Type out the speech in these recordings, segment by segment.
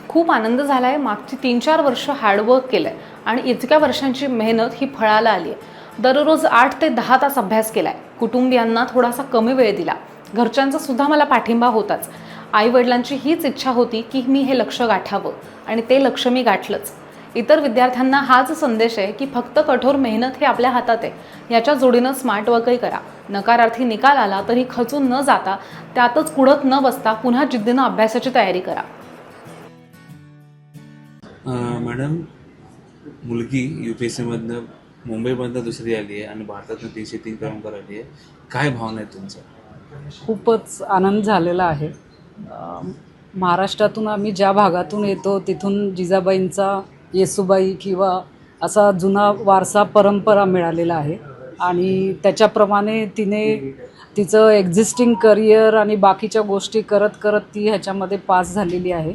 खूप आनंद झाला आहे. मागची 3-4 वर्ष हार्डवर्क केलं आहे आणि इतक्या वर्षांची मेहनत ही फळाला आली आहे. दररोज 8 ते 10 तास अभ्यास केला आहे. कुटुंबियांना थोडासा कमी वेळ दिला. घरच्यांचा सुद्धा मला पाठिंबा होताच. आईवडिलांची हीच इच्छा होती की मी हे लक्ष्य गाठावं आणि ते लक्ष्य मी गाठलंच. इतर विद्यार्थ्यांना हाच संदेश आहे की फक्त कठोर मेहनत हे आपल्या हातात आहे. याच्या जोडीनं स्मार्ट वर्कही करा. नकारार्थी निकाल आला तरी खचून न जाता त्यातच कुढत न बसता पुन्हा जिद्दीनं अभ्यासाची तयारी करा. मॅडम, मुलगी UPSC मधनं मुंबईमधनं दुसरी आली आहे आणि भारतातनं 303 क्रमांक आली आहे. काय भावना आहेत तुमच्या? खूपच आनंद झालेला आहे. महाराष्ट्रातून आम्ही ज्या भागातून येतो तिथून जिजाबाईंचा येसूबाई किंवा असा जुना वारसा परंपरा मिळालेला आहे आणि त्याच्याप्रमाणे तिने तिचं एक्झिस्टिंग करिअर आणि बाकीच्या गोष्टी करत करत ती ह्याच्यामध्ये पास झालेली आहे.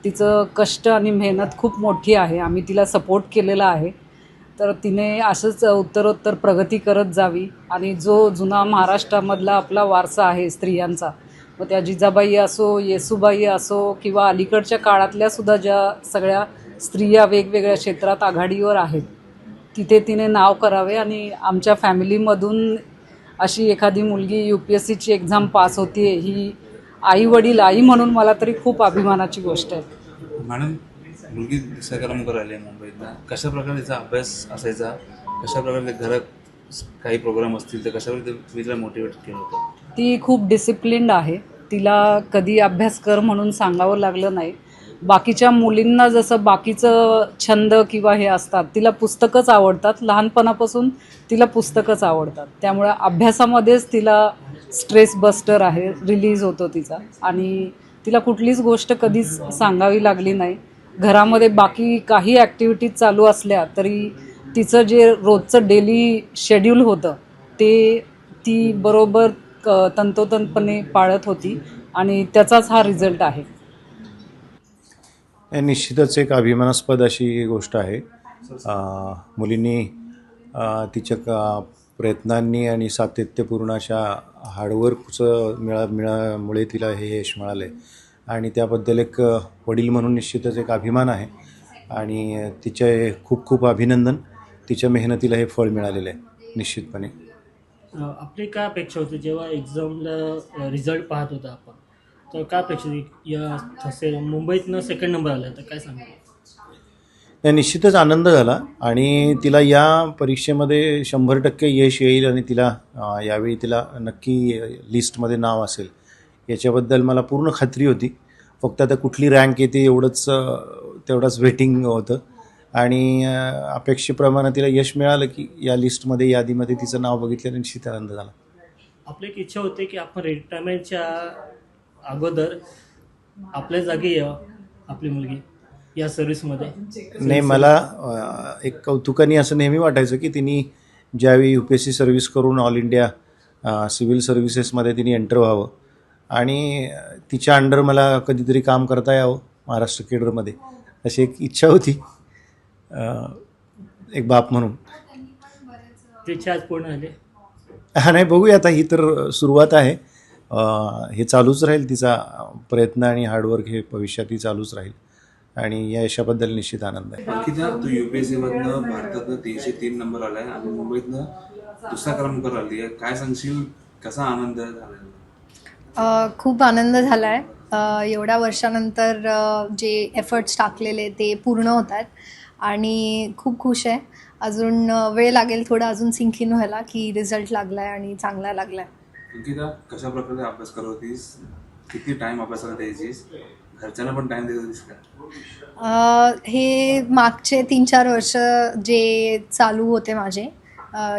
तिचं कष्ट आणि मेहनत खूप मोठी आहे. आम्ही तिला सपोर्ट केलेला आहे. तर तिने असंच उत्तरोत्तर प्रगती करत जावी आणि जो जुना महाराष्ट्रामधला आपला वारसा आहे स्त्रियांचा, व त्या जिजाबाई असो, येसूबाई असो किंवा अलीकडच्या काळातल्यासुद्धा ज्या सगळ्या स्त्रिया वेगवेगळ्या क्षेत्रात आघाडीवर आहेत, तिथे तिने नाव करावे. आणि आमच्या फॅमिलीमधून अशी एखादी मुलगी UPSCची एक्झाम पास होती आहे, ही आई म्हणून मला तरी खूप अभिमानाची गोष्ट आहे. मॅडम, मुलगी दुसऱ्या क्रमांकावर आली आहे मुंबईतनं. कशा प्रकारे तिचा अभ्यास असायचा? कशा प्रकारे घरात काही प्रोग्राम असतील तर कशा प्रकारे तुम्ही तिला मोटिवेट केलं होतं? ती खूप डिसिप्लिन्ड आहे. तिला कधी अभ्यास कर म्हणून सांगावं लागलं नाही. बाकीच्या मुलींना जसं बाकीचं छंद किंवा हे असतात, तिला पुस्तकच आवडतात. लहानपणापासून तिला पुस्तकच आवडतात. त्यामुळे अभ्यासामध्येच तिला स्ट्रेस बस्टर आहे, रिलीज होतो तिचा. आणि तिला कुठलीच गोष्ट कधीच सांगावी लागली नाही. घरामध्ये बाकी काही ॲक्टिव्हिटीज चालू असल्या तरी तिचं जे रोजचं डेली शेड्यूल होतं ते ती बरोबर तंतोतंतपणे पाळत होती आणि त्याचाच हा रिझल्ट आहे. निश्चितच एक अभिमानास्पद अशी गोष्ट आहे. मुलींनी तिच्या प्रयत्नांनी आणि सातत्यपूर्ण अशा हार्डवर्कचं मुळे तिला हे यश मिळालं आहे आणि त्याबद्दल एक वडील म्हणून निश्चितच एक अभिमान आहे आणि तिचे खूप खूप अभिनंदन. तिच्या मेहनतीला हे फळ मिळालेलं आहे निश्चितपणे. आपली काय अपेक्षा होती जेव्हा एक्झामला रिझल्ट पाहत होता आपण, तर काय अपेक्षा होती? या तसे मुंबईतनं सेकंड नंबर आला, तर काय सांगा? निश्चितच आनंद झाला आणि तिला या परीक्षेमध्ये 100% यश येईल आणि तिला यावेळी तिला नक्की लिस्टमध्ये नाव असेल याच्याबद्दल मला पूर्ण खात्री होती. फक्त आता कुठली रँक येते तेवढंच वेटिंग होतं आणि अपेक्षेप्रमाणे तिला यश मिळालं की या लिस्टमध्ये यादीमध्ये तिचं नाव बघितल्याने निश्चित आनंद झाला. आपली एक इच्छा होती की आपण रिटायरमेंटच्या अगोदर आपल्या जागी यावं आपली मुलगी या सर्व्हिसमध्ये. नाही, मला एक कौतुकाने असं नेहमी वाटायचं की तिने ज्यावेळी UPSC सर्व्हिस करून ऑल इंडिया सिव्हिल सर्व्हिसेसमध्ये तिने एंटर व्हावं आणि तिच्या अंडर मला कधीतरी काम करता यावं महाराष्ट्र केडरमध्ये, अशी एक इच्छा होती एक बाप म्हणून. त्याची आज पूर्ण झाली. नाही, बघूया आता. ही तर सुरुवात आहे. हे चालूच राहील. तिचा प्रयत्न आणि हार्डवर्क हे भविष्यातही चालूच राहील आणि या यशाबद्दल निश्चित आनंद आहे. अंकिता, तू UPSC मधनं भारतातनं 303 नंबर आला आहे आणि मुंबईतनं दुसऱ्या क्रमांकावर आली आहे. काय सांगशील, कसा आनंद झाला? खूप आनंद झाला आहे. एवढ्या वर्षानंतर जे एफर्ट्स टाकलेले ते पूर्ण होत आहेत आणि खूप खुश आहे. अजून वेळ लागेल थोडा अजून सिंक इन व्हायला की रिझल्ट लागला आहे आणि चांगला लागला आहे. अंकिता, कशा प्रकारे अभ्यास करत होतीस? किती टाईम अभ्यासाला द्यायचीस? घरच्यांना पण टाईम देत होतीस का? हे मागचे 3-4 वर्ष जे चालू होते माझे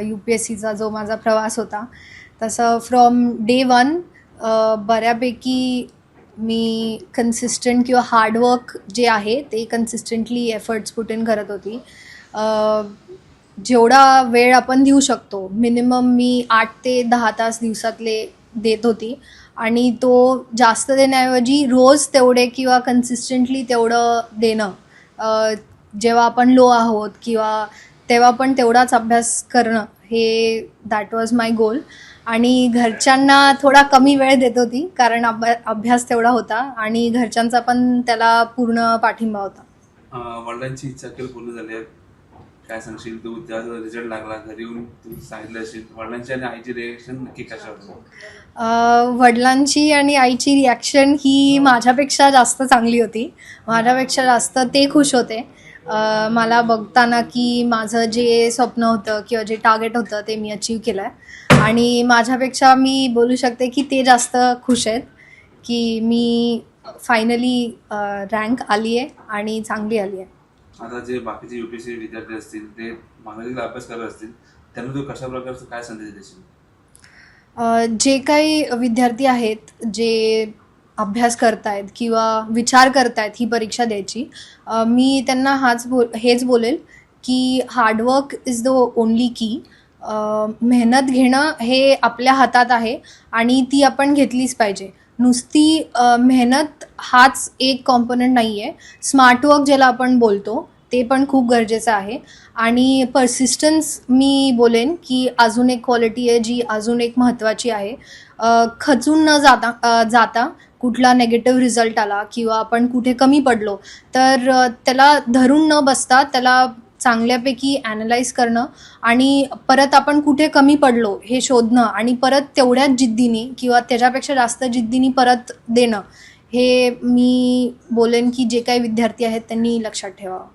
UPSCचा जो माझा प्रवास होता, तसं फ्रॉम डे 1 बऱ्यापैकी मी कन्सिस्टंट किंवा हार्डवर्क जे आहे ते कन्सिस्टंटली एफर्ट्स पुट इन करत होती. जेवढा वेळ आपण देऊ शकतो मिनिमम मी 8 ते 10 तास दिवसातले देत होती आणि तो जास्त देण्याऐवजी रोज तेवढे किंवा कन्सिस्टंटली तेवढं देणं. जेव्हा आपण लो आहोत किंवा तेव्हा पण तेवढाच अभ्यास करणं, हे दॅट वॉज माय गोल. आणि घरच्यांना थोडा कमी वेळ देत होती, कारण अभ्यास तेवढा होता आणि घरच्यांचा पण त्याला पूर्ण पाठिंबा होता. वडिलांची इच्छा केली पूर्ण झाली आहे. काय सांगशील तू, जेव्हा रिझल्ट लागला घरी येऊन तू सांगितलं असेल, वडिलांची आणि आईची रिएक्शन नक्की कशा होती? वडिलांची आणि आईची रिॲक्शन ही माझ्यापेक्षा जास्त चांगली होती. माझ्यापेक्षा जास्त ते खुश होते मला बघताना की माझं जे स्वप्न होतं किंवा जे टार्गेट होतं ते मी अचीव केलं आहे. आणि माझ्यापेक्षा मी बोलू शकते की ते जास्त खुश आहेत की मी फायनली रँक आली आहे आणि चांगली आली आहे. आता जे बाकीचे UPSC विद्यार्थी असतील ते महाराष्ट्रात अभ्यास करत असतील, त्यांना तू कशा प्रकारचं काय संदेश देशील? जे काही विद्यार्थी आहेत जे अभ्यास करतायत किंवा विचार करतायत ही परीक्षा द्यायची, मी त्यांना हेच बोलेल की हार्डवर्क इज द ओनली की. मेहनत घेणं हे आपल्या हातात आहे आणि ती आपण घेतलीच पाहिजे. नुसती मेहनत हाच एक कॉम्पोनंट नाही आहे. स्मार्टवर्क ज्याला आपण बोलतो ते पण खूप गरजेचं आहे. आणि पर्सिस्टन्स मी बोलेन की अजून एक क्वालिटी आहे जी अजून एक महत्त्वाची आहे. खचून न जाता कुठला नेगेटिव्ह रिझल्ट आला किंवा आपण कुठे कमी पडलो तर त्याला धरून न बसता त्याला चांगल्यापैकी ॲनलाईज करणं आणि परत आपण कुठे कमी पडलो हे शोधणं आणि परत तेवढ्याच जिद्दीने किंवा त्याच्यापेक्षा जास्त जिद्दीने परत देणं, हे मी बोलेन की जे काही विद्यार्थी आहेत त्यांनी लक्षात ठेवावं.